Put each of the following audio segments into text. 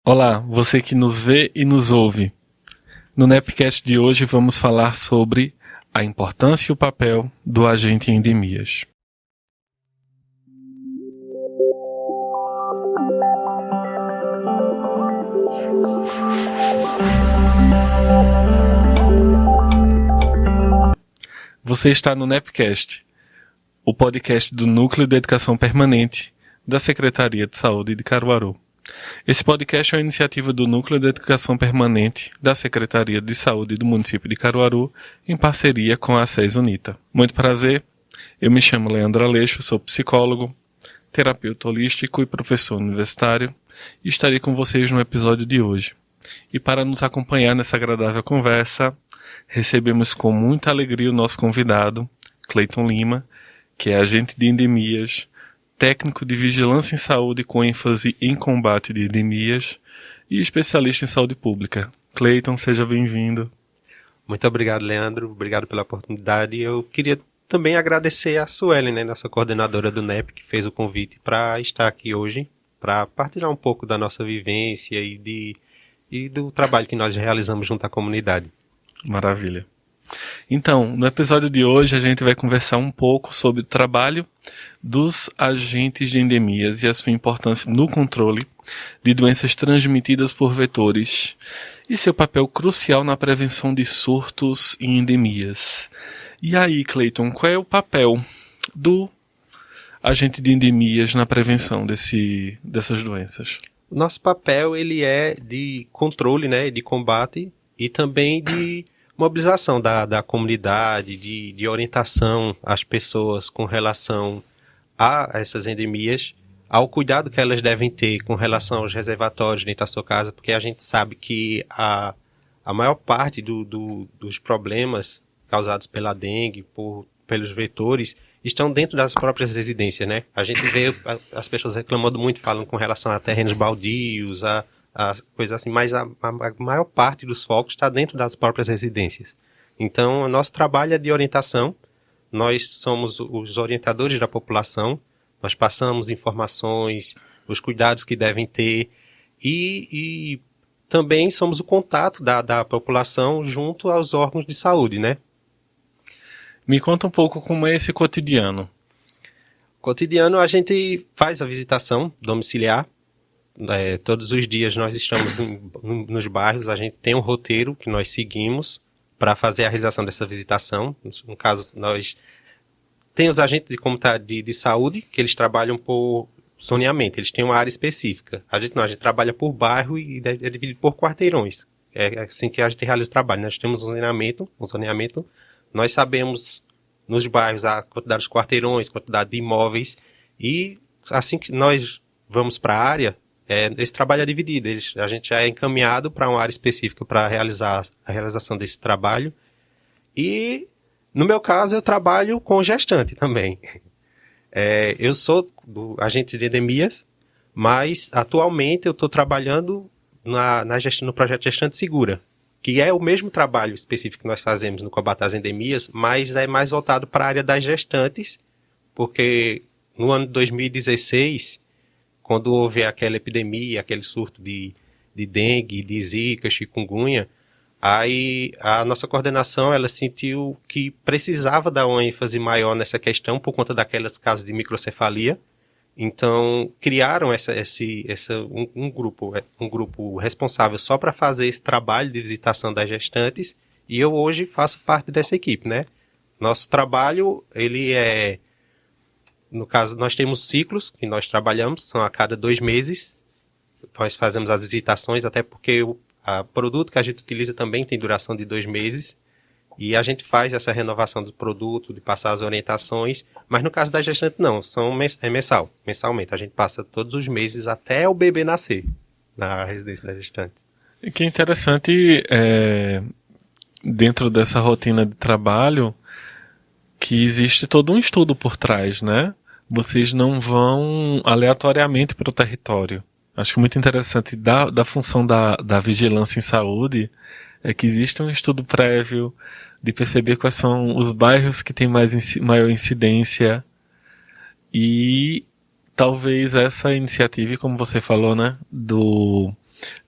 Olá, você que nos vê e nos ouve. No Nepcast de hoje vamos falar sobre a importância e o papel do agente em endemias. Você está no Nepcast, o podcast do Núcleo de Educação Permanente da Secretaria de Saúde de Caruaru. Esse podcast é uma iniciativa do Núcleo de Educação Permanente da Secretaria de Saúde do município de Caruaru, em parceria com a SES Unita. Muito prazer, eu me chamo Leandro Aleixo, sou psicólogo, terapeuta holístico e professor universitário, e estarei com vocês no episódio de hoje. E para nos acompanhar nessa agradável conversa, recebemos com muita alegria o nosso convidado, Cleiton Lima, que é agente de endemias, técnico de vigilância em saúde com ênfase em combate de endemias e especialista em saúde pública. Cleiton, seja bem-vindo. Muito obrigado, Leandro. Obrigado pela oportunidade. Eu queria também agradecer a Suelen, nossa coordenadora do NEP, que fez o convite para estar aqui hoje, para partilhar um pouco da nossa vivência e do trabalho que nós realizamos junto à comunidade. Maravilha. Então, no episódio de hoje a gente vai conversar um pouco sobre o trabalho dos agentes de endemias e a sua importância no controle de doenças transmitidas por vetores e seu papel crucial na prevenção de surtos e endemias. E aí, Cleiton, qual é o papel do agente de endemias na prevenção dessas doenças? O nosso papel ele é de controle, de combate e também de mobilização da comunidade, de orientação às pessoas com relação a essas endemias, ao cuidado que elas devem ter com relação aos reservatórios dentro da sua casa, porque a gente sabe que a maior parte dos problemas causados pela dengue, pelos vetores, estão dentro das próprias residências, né? A gente vê as pessoas reclamando muito, falam com relação a terrenos baldios, a coisa assim, mas a maior parte dos focos está dentro das próprias residências. Então, o nosso trabalho é de orientação, nós somos os orientadores da população, nós passamos informações, os cuidados que devem ter e também somos o contato da população junto aos órgãos de saúde, né? Me conta um pouco como é esse cotidiano. Cotidiano a gente faz a visitação domiciliar. Todos os dias nós estamos nos bairros, a gente tem um roteiro que nós seguimos para fazer a realização dessa visitação. No caso, nós temos agentes de saúde que eles trabalham por zoneamento, eles têm uma área específica. A gente trabalha por bairro e é dividido por quarteirões. É assim que a gente realiza o trabalho. Nós temos um zoneamento, nós sabemos nos bairros a quantidade de quarteirões, quantidade de imóveis e assim que nós vamos para a área, esse trabalho é dividido, a gente é encaminhado para uma área específica para realizar a realização desse trabalho. E, no meu caso, eu trabalho com gestante também. Eu sou do agente de endemias, mas atualmente eu estou trabalhando no projeto Gestante Segura, que é o mesmo trabalho específico que nós fazemos no combate às endemias, mas é mais voltado para a área das gestantes, porque no ano de 2016... quando houve aquela epidemia, aquele surto de dengue, de zika, chikungunya, aí a nossa coordenação ela sentiu que precisava dar uma ênfase maior nessa questão por conta daquelas casos de microcefalia. Então, criaram um grupo responsável só para fazer esse trabalho de visitação das gestantes e eu hoje faço parte dessa equipe, né? Nosso trabalho, ele é... No caso, nós temos ciclos que nós trabalhamos, são a cada 2 meses. Nós fazemos as visitações, até porque o produto que a gente utiliza também tem duração de 2 meses. E a gente faz essa renovação do produto, de passar as orientações. Mas no caso da gestante, não, é mensalmente. A gente passa todos os meses até o bebê nascer na residência da gestante. E que interessante, dentro dessa rotina de trabalho, que existe todo um estudo por trás, né? Vocês não vão aleatoriamente para o território. Acho que muito interessante da função da vigilância em saúde é que existe um estudo prévio de perceber quais são os bairros que têm maior incidência e talvez essa iniciativa, como você falou, né,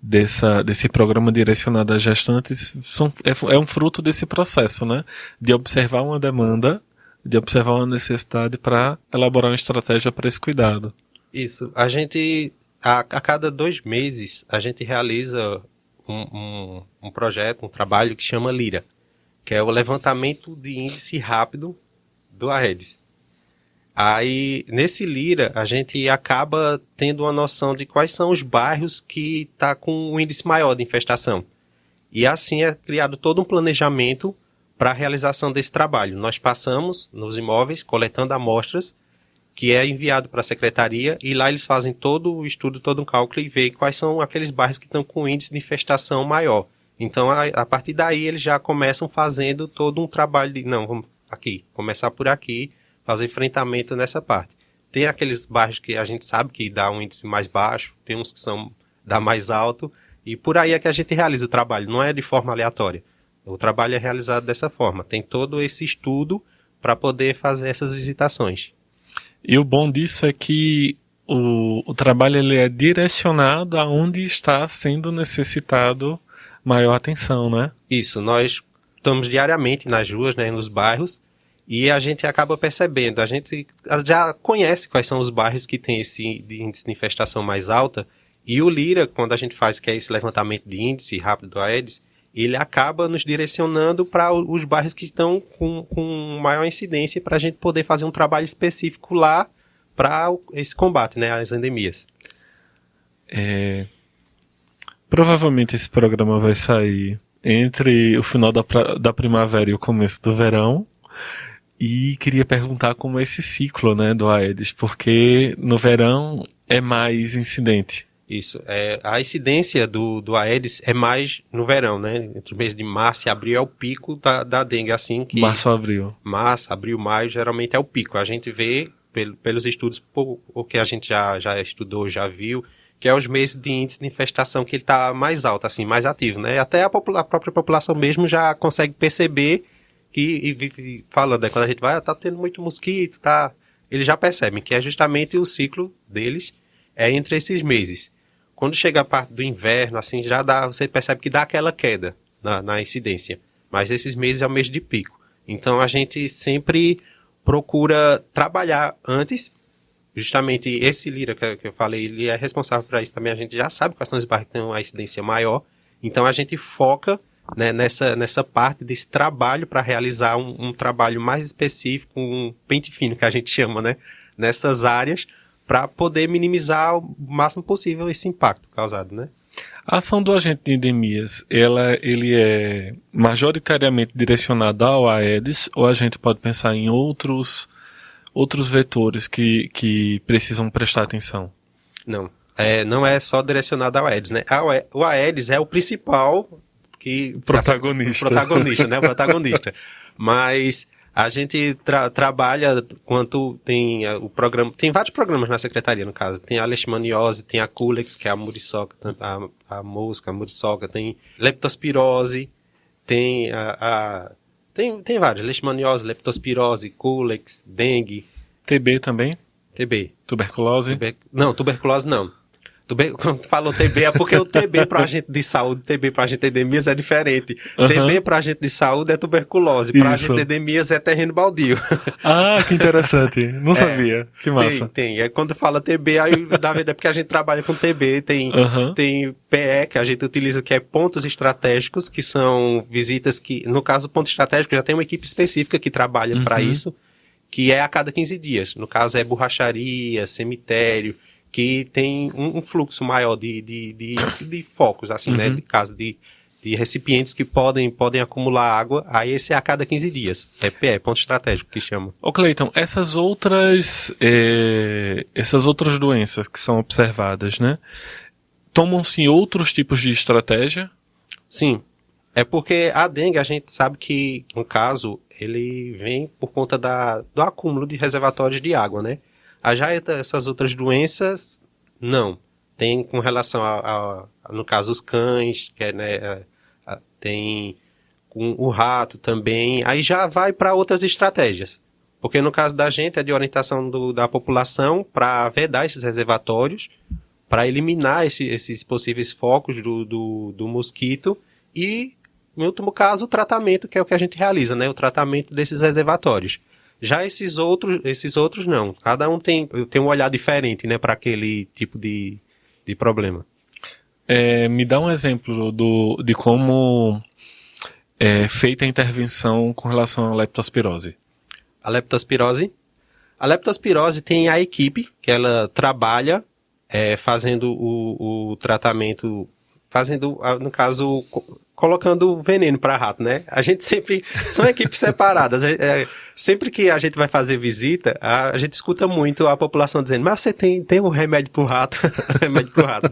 desse programa direcionado às gestantes é um fruto desse processo, né? De observar uma demanda, de observar uma necessidade para elaborar uma estratégia para esse cuidado. Isso. A gente, a cada 2 meses, a gente realiza um projeto, um trabalho que chama LIRA, que é o levantamento de índice rápido do Aedes. Aí, nesse LIRA, a gente acaba tendo uma noção de quais são os bairros que tá com o índice maior de infestação. E assim é criado todo um planejamento para a realização desse trabalho. Nós passamos nos imóveis, coletando amostras, que é enviado para a secretaria, e lá eles fazem todo o estudo, todo um cálculo e veem quais são aqueles bairros que estão com índice de infestação maior. Então, a partir daí, eles já começam fazendo todo um trabalho de, não, vamos aqui, começar por aqui, fazer enfrentamento nessa parte. Tem aqueles bairros que a gente sabe que dá um índice mais baixo, tem uns que dá mais alto, e por aí é que a gente realiza o trabalho, não é de forma aleatória. O trabalho é realizado dessa forma, tem todo esse estudo para poder fazer essas visitações. E o bom disso é que o trabalho ele é direcionado aonde está sendo necessitado maior atenção, né? Isso, nós estamos diariamente nas ruas, né, nos bairros, e a gente acaba percebendo, a gente já conhece quais são os bairros que tem esse índice de infestação mais alta, e o LIRA, quando a gente faz, que é esse levantamento de índice rápido do Aedes, ele acaba nos direcionando para os bairros que estão com maior incidência para a gente poder fazer um trabalho específico lá para esse combate, né, às endemias. Provavelmente esse programa vai sair entre o final da primavera e o começo do verão. E queria perguntar como é esse ciclo, né, do Aedes, porque no verão é mais incidente. Isso. A incidência do Aedes é mais no verão, né? Entre o mês de março e abril é o pico da dengue, assim que... Março, abril. Março, abril, maio, geralmente é o pico. A gente vê, pelos estudos, o que a gente já estudou, já viu, que é os meses de índice de infestação que ele está mais alto, assim, mais ativo, né? Até a própria população mesmo já consegue perceber e vive falando, né? Quando a gente vai, tá tendo muito mosquito, tá... Eles já percebem que é justamente o ciclo deles entre esses meses. Quando chega a parte do inverno, assim, você percebe que dá aquela queda na incidência. Mas esses meses é o mês de pico. Então a gente sempre procura trabalhar antes. Justamente esse LIRA que eu falei, ele é responsável por isso também. A gente já sabe quais são os bairros que têm uma incidência maior. Então a gente foca, né, nessa parte desse trabalho para realizar um trabalho mais específico, um pente fino que a gente chama, né? Nessas áreas, para poder minimizar o máximo possível esse impacto causado, né? A ação do agente de endemias, ele é majoritariamente direcionada ao Aedes, ou a gente pode pensar em outros vetores que precisam prestar atenção? Não. Não é só direcionado ao Aedes, né? O Aedes é o principal protagonista. Né? O protagonista. Mas a gente trabalha quanto tem o programa... Tem vários programas na secretaria, no caso. Tem a leishmaniose, tem a Culex, que é a muriçoca, a mosca, a muriçoca, tem leptospirose, tem tem vários. Leishmaniose, leptospirose, Culex, dengue. TB também? TB. Tuberculose? Não, tuberculose não. Quando tu falou TB é porque o TB para agente de saúde, TB para agente de endemias é diferente. TB para agente de saúde é tuberculose, para agente de endemias é terreno baldio. Ah, que interessante. Não sabia. Que massa. Tem. Quando fala TB, aí na verdade é porque a gente trabalha com TB, tem PE, que a gente utiliza, que é pontos estratégicos, que são visitas que, no caso, ponto estratégico já tem uma equipe específica que trabalha para isso, que é a cada 15 dias. No caso é borracharia, cemitério, que tem um fluxo maior de focos, assim, né? De caso de recipientes que podem acumular água, aí esse é a cada 15 dias. É PE, ponto estratégico, que chama. Ô Cleiton, essas outras doenças que são observadas, né? Tomam-se outros tipos de estratégia? Sim. É porque a dengue, a gente sabe que, no caso, ele vem por conta do acúmulo de reservatórios de água, né? Já essas outras doenças, não. Tem com relação no caso, os cães, que né, tem com o rato também. Aí já vai para outras estratégias. Porque no caso da gente é de orientação da população para vedar esses reservatórios, para eliminar esses possíveis focos do mosquito e, em último caso, o tratamento, que é o que a gente realiza, né? O tratamento desses reservatórios. Já esses outros não. Cada um tem um olhar diferente, né, para aquele tipo de problema. Me dá um exemplo de como é feita a intervenção com relação à leptospirose. A leptospirose tem a equipe que ela trabalha fazendo o tratamento, no caso, colocando veneno para rato, né? A gente sempre... São equipes separadas. Sempre que a gente vai fazer visita, a gente escuta muito a população dizendo, mas você tem um remédio pro rato? Remédio pro rato.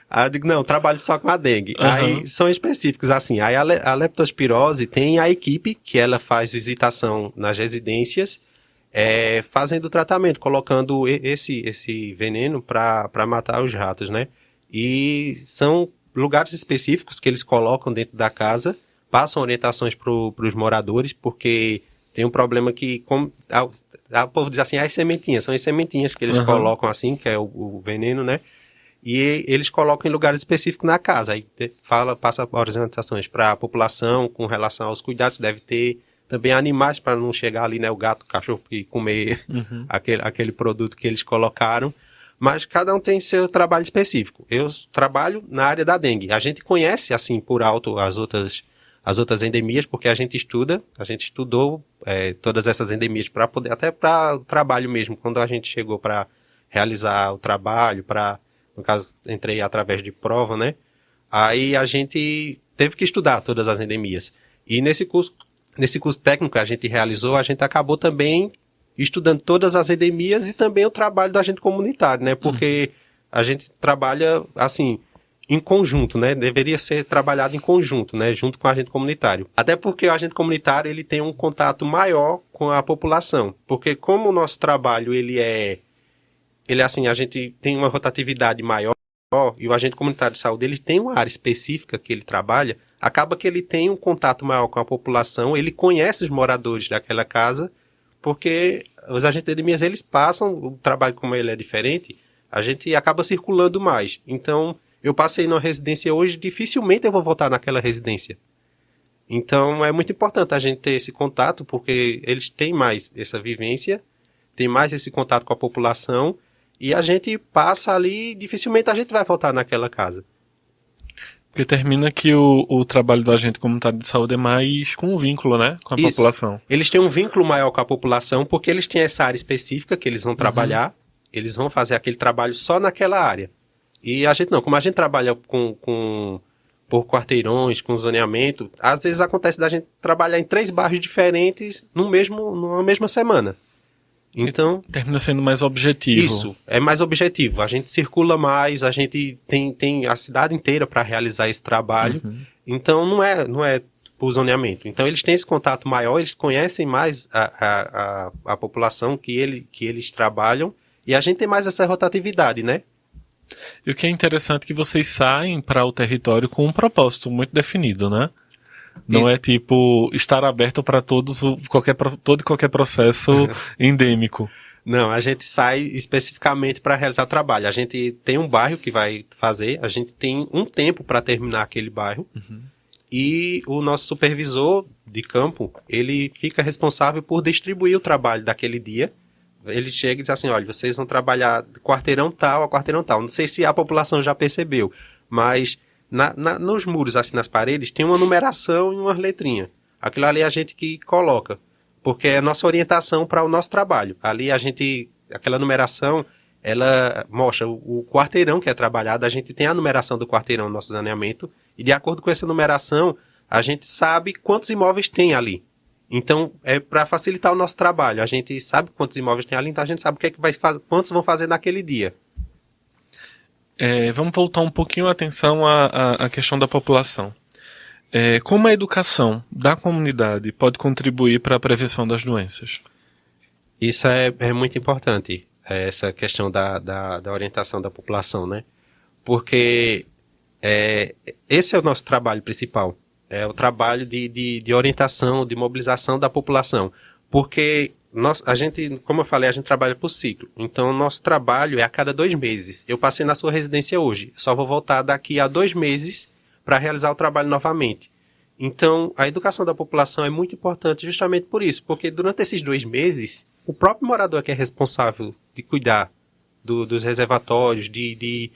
Aí eu digo, não, trabalho só com a dengue. Uhum. Aí são específicos, assim. Aí a leptospirose tem a equipe que ela faz visitação nas residências, fazendo o tratamento, colocando esse veneno para matar os ratos, né? E são lugares específicos que eles colocam dentro da casa, passam orientações para os moradores, porque tem um problema que, como o povo diz assim, as sementinhas, são as sementinhas que eles colocam assim, que é o veneno, né? E eles colocam em lugares específicos na casa. Aí passa orientações para a população com relação aos cuidados. Deve ter também animais para não chegar ali, né? O gato, o cachorro e comer aquele produto que eles colocaram. Mas cada um tem seu trabalho específico. Eu trabalho na área da dengue. A gente conhece, assim, por alto as outras endemias, porque a gente estudou todas essas endemias para poder, até para o trabalho mesmo. Quando a gente chegou para realizar o trabalho, no caso, entrei através de prova, né? Aí a gente teve que estudar todas as endemias. E nesse curso técnico que a gente realizou, a gente acabou também estudando todas as endemias e também o trabalho do agente comunitário, né? Porque a gente trabalha, assim, em conjunto, né? Deveria ser trabalhado em conjunto, né? Junto com o agente comunitário. Até porque o agente comunitário, ele tem um contato maior com a população. Porque como o nosso trabalho, ele assim, a gente tem uma rotatividade maior e o agente comunitário de saúde, ele tem uma área específica que ele trabalha, acaba que ele tem um contato maior com a população, ele conhece os moradores daquela casa, porque os agentes de endemias, eles passam, o trabalho como ele é diferente, a gente acaba circulando mais. Então, eu passei numa residência hoje, dificilmente eu vou voltar naquela residência. Então, é muito importante a gente ter esse contato, porque eles têm mais essa vivência, tem mais esse contato com a população, e a gente passa ali, dificilmente a gente vai voltar naquela casa. Porque termina que o trabalho do agente comunitário de saúde é mais com um vínculo, né? Com a população. Eles têm um vínculo maior com a população, porque eles têm essa área específica que eles vão trabalhar, eles vão fazer aquele trabalho só naquela área. E a gente não, como a gente trabalha por quarteirões, com zoneamento, às vezes acontece da gente trabalhar em 3 bairros diferentes numa mesma semana. Então, termina sendo mais objetivo. Isso, é mais objetivo. A gente circula mais, a gente tem a cidade inteira para realizar esse trabalho. Então, não é por zoneamento. Então, eles têm esse contato maior, eles conhecem mais a população que eles trabalham, e a gente tem mais essa rotatividade, né? E o que é interessante é que vocês saem para o território com um propósito muito definido, né? Não é tipo estar aberto para todo e qualquer processo endêmico. Não, a gente sai especificamente para realizar trabalho. A gente tem um bairro que vai fazer, a gente tem um tempo para terminar aquele bairro. E o nosso supervisor de campo, ele fica responsável por distribuir o trabalho daquele dia. Ele chega e diz assim, olha, vocês vão trabalhar quarteirão tal a quarteirão tal. Não sei se a população já percebeu, mas nos muros, assim, nas paredes, tem uma numeração e umas letrinhas. Aquilo ali é a gente que coloca, porque é a nossa orientação para o nosso trabalho. Ali aquela numeração, ela mostra o quarteirão que é trabalhado, a gente tem a numeração do quarteirão no nosso zoneamento, e de acordo com essa numeração, a gente sabe quantos imóveis tem ali. Então, é para facilitar o nosso trabalho. A gente sabe quantos imóveis tem ali, então a gente sabe o que é que vai fazer, quantos vão fazer naquele dia. Vamos voltar um pouquinho a atenção à questão da população. Como a educação da comunidade pode contribuir para a prevenção das doenças? Isso é muito importante, essa questão da orientação da população, né? Porque esse é o nosso trabalho principal. É o trabalho de orientação, de mobilização da população. Porque A gente, como eu falei, a gente trabalha por ciclo. Então, o nosso trabalho é a cada 2 meses. Eu passei na sua residência hoje. Só vou voltar daqui a 2 meses para realizar o trabalho novamente. Então, a educação da população é muito importante justamente por isso. Porque durante esses 2 meses, o próprio morador que é responsável de cuidar dos reservatórios, de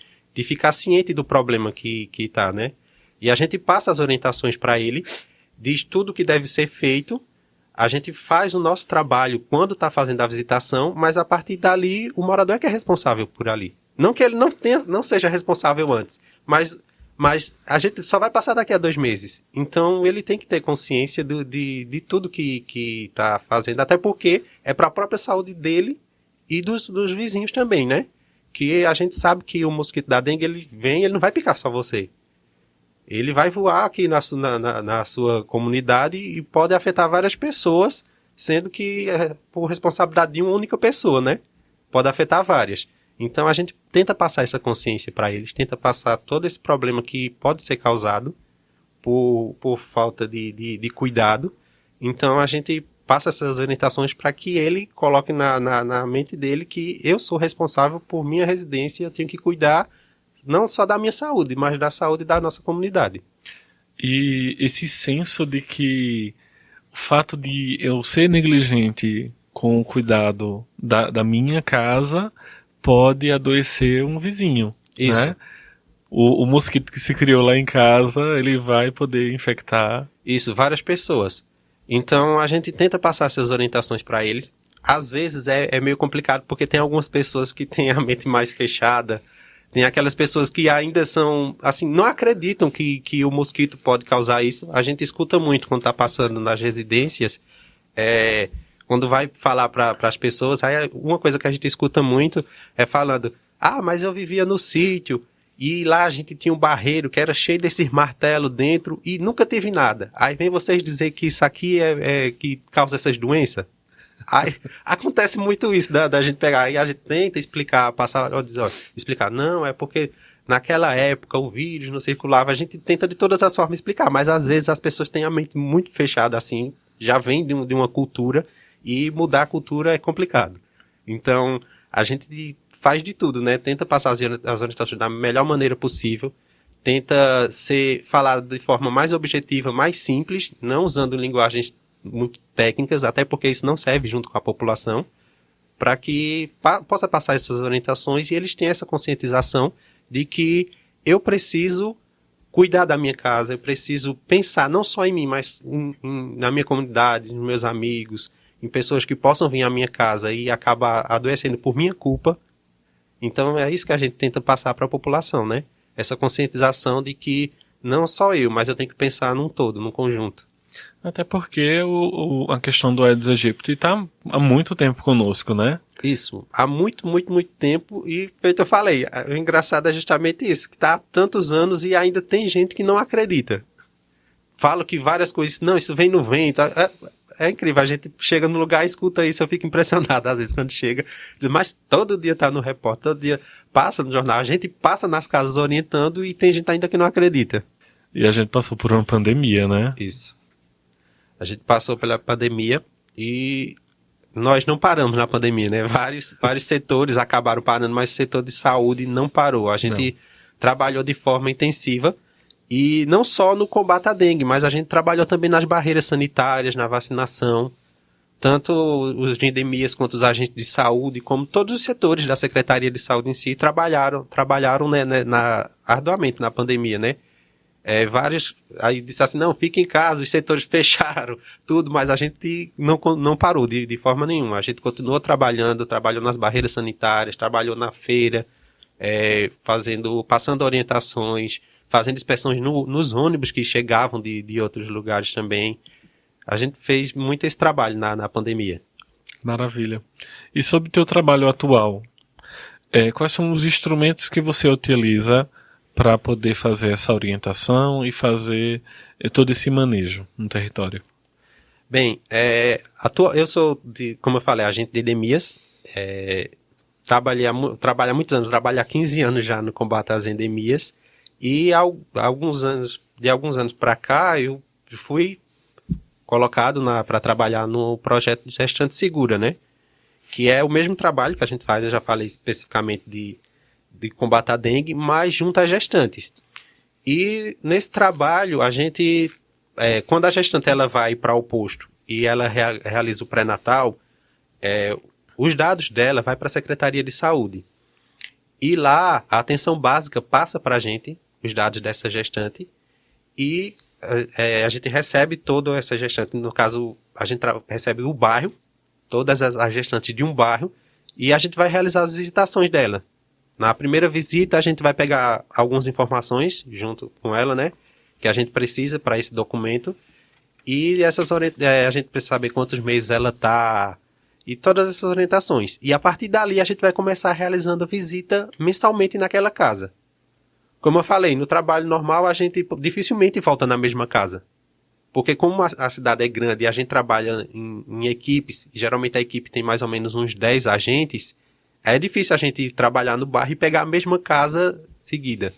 ficar ciente do problema que está, né? E a gente passa as orientações para ele, diz tudo o que deve ser feito. A gente faz o nosso trabalho quando está fazendo a visitação, mas a partir dali o morador é que é responsável por ali. Não que ele não seja responsável antes, mas a gente só vai passar daqui a 2 meses. Então ele tem que ter consciência de tudo que está fazendo, até porque é para a própria saúde dele e dos vizinhos também, né? Que a gente sabe que o mosquito da dengue, ele não vai picar só você. Ele vai voar aqui na sua comunidade e pode afetar várias pessoas, sendo que é por responsabilidade de uma única pessoa, né? Pode afetar várias. Então a gente tenta passar essa consciência para eles, tenta passar todo esse problema que pode ser causado por falta de cuidado. Então a gente passa essas orientações para que ele coloque na mente dele que eu sou responsável por minha residência, eu tenho que cuidar não só da minha saúde, mas da saúde da nossa comunidade. E esse senso de que o fato de eu ser negligente com o cuidado da minha casa pode adoecer um vizinho. Isso. Né? O mosquito que se criou lá em casa, ele vai poder infectar. Isso, várias pessoas. Então a gente tenta passar essas orientações para eles. Às vezes é meio complicado, porque tem algumas pessoas que têm a mente mais fechada. Tem aquelas pessoas que ainda são, assim, não acreditam que o mosquito pode causar isso. A gente escuta muito quando está passando nas residências, quando vai falar para as pessoas, aí uma coisa que a gente escuta muito é falando, mas eu vivia no sítio, e lá a gente tinha um barreiro que era cheio desses martelos dentro e nunca teve nada. Aí vem vocês dizer que isso aqui é que causa essas doenças. Aí, acontece muito isso da gente pegar e a gente tenta explicar, explicar, não, é porque naquela época o vírus não circulava, a gente tenta de todas as formas explicar, mas às vezes as pessoas têm a mente muito fechada assim, já vem de uma cultura e mudar a cultura é complicado. Então, a gente faz de tudo, né? Tenta passar as orientações da melhor maneira possível, tenta falar de forma mais objetiva, mais simples, não usando linguagens muito técnicas, até porque isso não serve junto com a população, para que possa passar essas orientações e eles tenham essa conscientização de que eu preciso cuidar da minha casa, eu preciso pensar não só em mim, mas na minha comunidade, nos meus amigos, em pessoas que possam vir à minha casa e acabar adoecendo por minha culpa. Então é isso que a gente tenta passar para a população, né? Essa conscientização de que não só eu, mas eu tenho que pensar num todo, num conjunto. Até porque a questão do Aedes aegypti está há muito tempo conosco, né? Isso, há muito, muito, muito tempo, e feito eu falei, o engraçado é justamente isso, que está há tantos anos e ainda tem gente que não acredita. Falo que várias coisas, não, isso vem no vento, é incrível, a gente chega no lugar e escuta isso, eu fico impressionado às vezes quando chega, mas todo dia tá no repórter, todo dia passa no jornal, a gente passa nas casas orientando e tem gente ainda que não acredita. E a gente passou por uma pandemia, né? Isso. A gente passou pela pandemia e nós não paramos na pandemia, né? Vários setores acabaram parando, mas o setor de saúde não parou. A gente trabalhou de forma intensiva e não só no combate à dengue, mas a gente trabalhou também nas barreiras sanitárias, na vacinação. Tanto os de endemias quanto os agentes de saúde, como todos os setores da Secretaria de Saúde em si, trabalharam né, arduamente na pandemia, né? Aí disse assim, não, fica em casa, os setores fecharam, tudo, mas a gente não parou de forma nenhuma. A gente continuou trabalhou nas barreiras sanitárias, trabalhou na feira, passando orientações, fazendo inspeções nos ônibus que chegavam de outros lugares também. A gente fez muito esse trabalho na pandemia. Maravilha. E sobre o teu trabalho atual, quais são os instrumentos que você utiliza para poder fazer essa orientação e fazer todo esse manejo no território? Bem, eu sou, como eu falei, agente de endemias. Trabalho há muitos anos, trabalho há 15 anos já no combate às endemias. E de alguns anos para cá, eu fui colocado para trabalhar no projeto de Gestante Segura, né? Que é o mesmo trabalho que a gente faz, eu já falei especificamente de combate à dengue, mas junto às gestantes. E nesse trabalho, a gente, quando a gestante ela vai para o posto e ela realiza o pré-natal, os dados dela vai para a Secretaria de Saúde. E lá, a atenção básica passa para a gente os dados dessa gestante e a gente recebe toda essa gestante, no caso, a gente recebe o bairro, todas as gestantes de um bairro, e a gente vai realizar as visitações dela. Na primeira visita, a gente vai pegar algumas informações junto com ela, né? Que a gente precisa para esse documento. E a gente precisa saber quantos meses ela está e todas essas orientações. E a partir dali, a gente vai começar realizando a visita mensalmente naquela casa. Como eu falei, no trabalho normal, a gente dificilmente volta na mesma casa. Porque como a cidade é grande e a gente trabalha em equipes, e geralmente a equipe tem mais ou menos uns 10 agentes, é difícil a gente trabalhar no bairro e pegar a mesma casa seguida.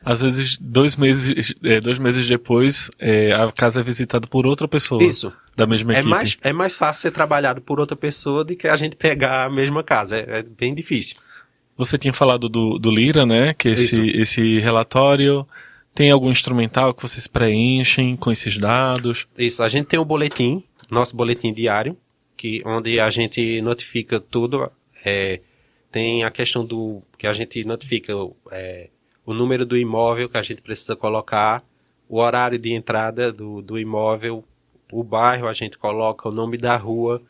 Às vezes, 2 meses depois, a casa é visitada por outra pessoa. Isso. Da mesma equipe. É mais fácil ser trabalhado por outra pessoa do que a gente pegar a mesma casa. É bem difícil. Você tinha falado do Lira, né? Que esse relatório tem algum instrumental que vocês preenchem com esses dados? Isso, a gente tem o boletim, nosso boletim diário, onde a gente notifica tudo. Tem a questão que a gente notifica o número do imóvel que a gente precisa colocar, o horário de entrada do imóvel, o bairro, a gente coloca o nome da rua,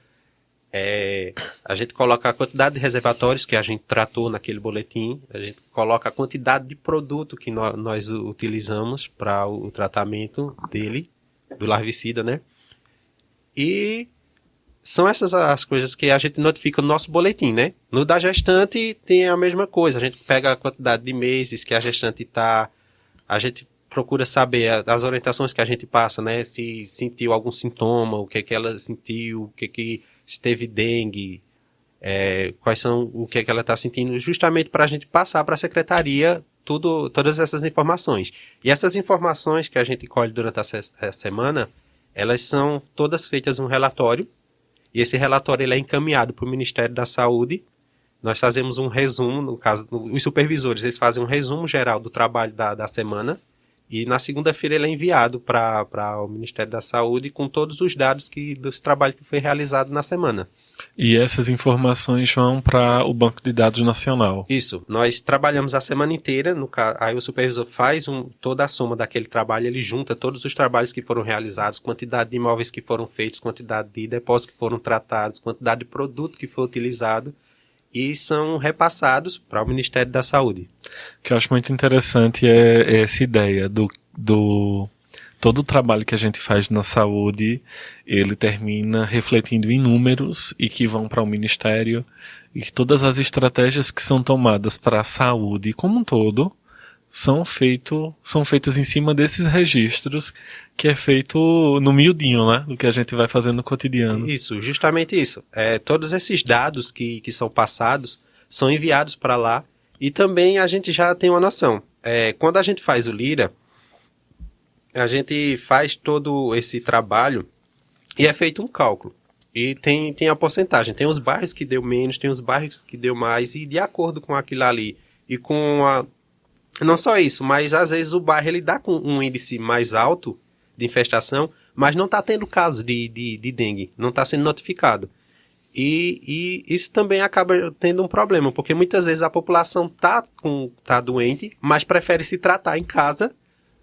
a gente coloca a quantidade de reservatórios que a gente tratou naquele boletim, a gente coloca a quantidade de produto que nós utilizamos para o tratamento dele, do larvicida, né? E são essas as coisas que a gente notifica no nosso boletim, né? No da gestante tem a mesma coisa, a gente pega a quantidade de meses que a gestante está, a gente procura saber as orientações que a gente passa, né? Se sentiu algum sintoma, o que ela sentiu, se teve dengue, o que ela está sentindo, justamente para a gente passar para a secretaria todas essas informações. E essas informações que a gente colhe durante a semana, elas são todas feitas um relatório, e esse relatório ele é encaminhado para o Ministério da Saúde. Nós fazemos um resumo, no caso, os supervisores eles fazem um resumo geral do trabalho da semana, e na segunda-feira ele é enviado para o Ministério da Saúde com todos os dados desse trabalho que foi realizado na semana. E essas informações vão para o Banco de Dados Nacional. Isso. Nós trabalhamos a semana inteira, aí o supervisor faz toda a soma daquele trabalho, ele junta todos os trabalhos que foram realizados, quantidade de imóveis que foram feitos, quantidade de depósitos que foram tratados, quantidade de produto que foi utilizado, e são repassados para o Ministério da Saúde. O que eu acho muito interessante é essa ideia do todo o trabalho que a gente faz na saúde, ele termina refletindo em números e que vão para o Ministério, e que todas as estratégias que são tomadas para a saúde como um todo são feitas em cima desses registros, que é feito no miudinho, né? Do que a gente vai fazendo no cotidiano. Isso, justamente isso. Todos esses dados que são passados são enviados para lá, e também a gente já tem uma noção. Quando a gente faz o Lira, a gente faz todo esse trabalho e é feito um cálculo. E tem a porcentagem. Tem os bairros que deu menos, tem os bairros que deu mais, e de acordo com aquilo ali e com não só isso, mas às vezes o bairro ele dá com um índice mais alto de infestação, mas não está tendo caso de dengue, não está sendo notificado. E isso também acaba tendo um problema, porque muitas vezes a população tá doente, mas prefere se tratar em casa,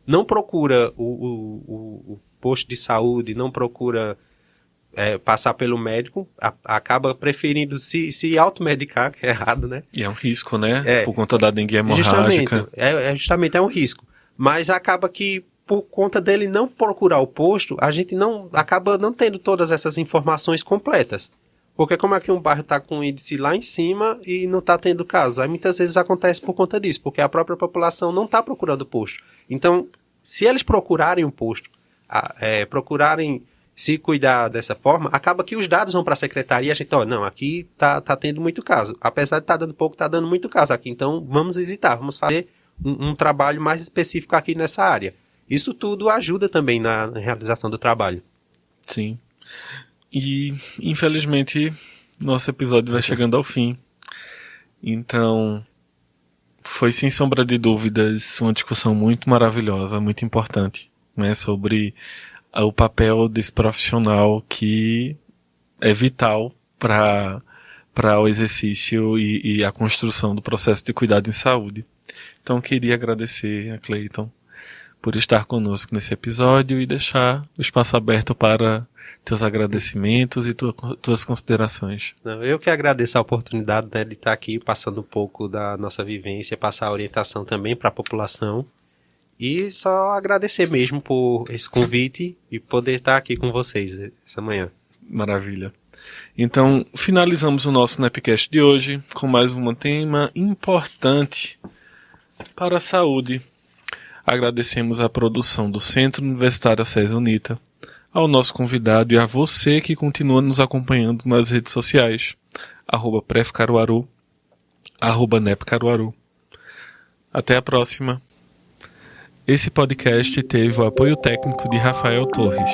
não procura o posto de saúde, não procura passar pelo médico, acaba preferindo se automedicar, que é errado, né? E é um risco, né? Por conta da dengue hemorrágica. Justamente é um risco. Mas acaba que, por conta dele não procurar o posto, a gente acaba não tendo todas essas informações completas. Porque como é que um bairro está com o índice lá em cima e não está tendo casos? Aí muitas vezes acontece por conta disso, porque a própria população não está procurando o posto. Então, se eles procurarem um posto, procurarem se cuidar dessa forma, acaba que os dados vão para a secretaria e a gente, não, aqui tá tendo muito caso. Apesar de estar dando pouco, está dando muito caso aqui. Então, vamos visitar, vamos fazer um trabalho mais específico aqui nessa área. Isso tudo ajuda também na realização do trabalho. Sim. E, infelizmente, nosso episódio vai chegando ao fim. Então, foi sem sombra de dúvidas uma discussão muito maravilhosa, muito importante, né, sobre o papel desse profissional que é vital para o exercício e a construção do processo de cuidado em saúde. Então, queria agradecer a Cleiton por estar conosco nesse episódio e deixar o espaço aberto para teus agradecimentos e tuas considerações. Eu que agradeço a oportunidade, né, de estar aqui passando um pouco da nossa vivência, passar a orientação também para a população. E só agradecer mesmo por esse convite e poder estar aqui com vocês essa manhã. Maravilha. Então, finalizamos o nosso Nepcast de hoje com mais um tema importante para a saúde. Agradecemos a produção do Centro Universitário César Unita, ao nosso convidado e a você que continua nos acompanhando nas redes sociais, @prefcaruaru, @nepcaruaru. Até a próxima. Esse podcast teve o apoio técnico de Rafael Torres.